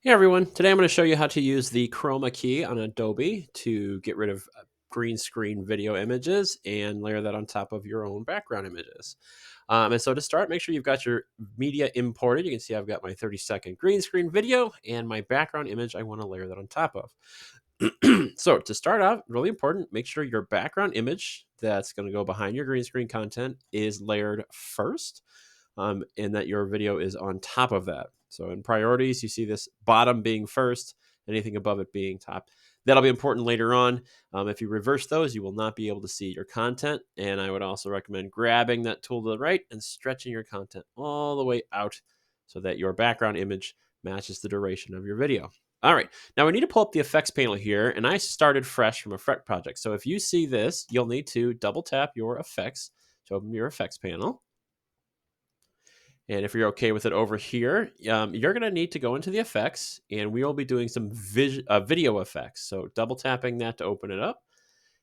Hey everyone, today I'm going to show you how to use the Chroma Key on Adobe to get rid of green screen video images and layer that on top of your own background images. And so to start, make sure you've got your media imported. You can see I've got my 30-second green screen video and my background image I want to layer that on top of. So to start out, really important, make sure your background image that's going to go behind your green screen content is layered first. And that your video is on top of that. So in priorities, you see this bottom being first, anything above it being top. That'll be important later on. If you reverse those, you will not be able to see your content. And I would also recommend grabbing that tool to the right and stretching your content all the way out so that your background image matches the duration of your video. All right, now we need to pull up the effects panel here, and I started fresh from a Fret project. So if you see this, you'll need to double tap your effects to open your effects panel. And if you're okay with it over here, you're going to need to go into the effects, and we will be doing some video effects. So double tapping that to open it up.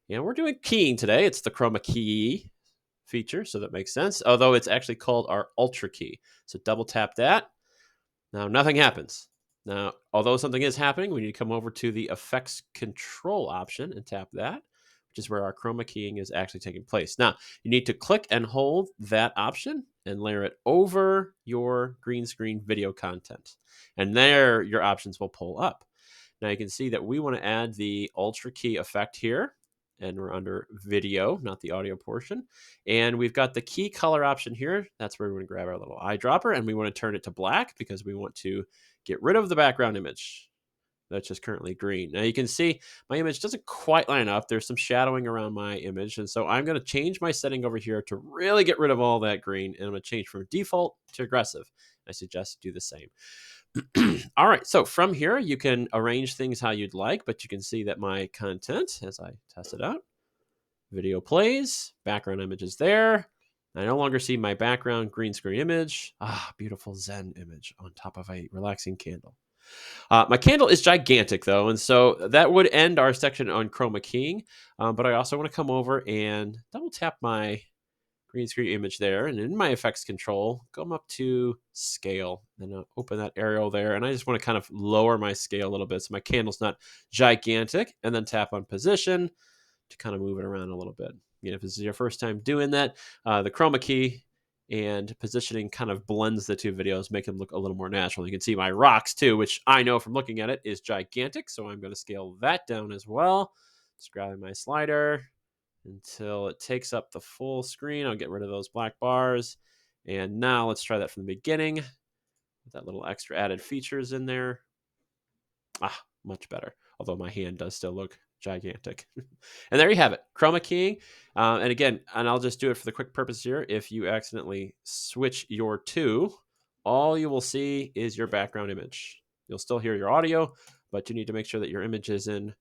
And we're doing keying today. It's the Chroma Key feature, so that makes sense. Although it's actually called our Ultra Key. So double tap that. Now nothing happens. Now, although something is happening, we need to come over to the effects control option and tap that, which is where our chroma keying is actually taking place. Now, you need to click and hold that option and layer it over your green screen video content. And there your options will pull up. Now you can see that we want to add the Ultra Key effect here. And we're under video, not the audio portion. And we've got the key color option here. That's where we're going to grab our little eyedropper, and we want to turn it to black because we want to get rid of the background image that's just currently green. Now you can see my image doesn't quite line up. There's some shadowing around my image. And so I'm going to change my setting over here to really get rid of all that green. And I'm going to change from default to aggressive. I suggest you do the same. All right, so from here, you can arrange things how you'd like, but you can see that my content, as I test it out, video plays, background image is there. I no longer see my background green screen image. Beautiful Zen image on top of a relaxing candle. My candle is gigantic, though, and so that would end our section on chroma keying. But I also want to come over and double tap my green screen image there, and in my effects control, come up to scale, and I'll open that arrow there, and I just want to kind of lower my scale a little bit so my candle's not gigantic, and then tap on position to kind of move it around a little bit. If this is your first time doing that, the chroma key and positioning kind of blends the two videos, make them look a little more natural. You can see my rocks too, which I know from looking at it is gigantic, so I'm going to scale that down as well. Just grabbing my slider until it takes up the full screen. I'll get rid of those black bars. And now let's try that from the beginning with that little extra added features in there. Much better. Although my hand does still look gigantic. And there you have it, chroma keying. And again, and I'll just do it for the quick purpose here. If you accidentally switch your two, all you will see is your background image. You'll still hear your audio, but you need to make sure that your image is in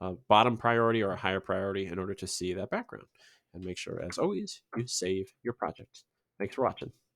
a bottom priority or a higher priority in order to see that background. And make sure, as always, you save your project. Thanks for watching.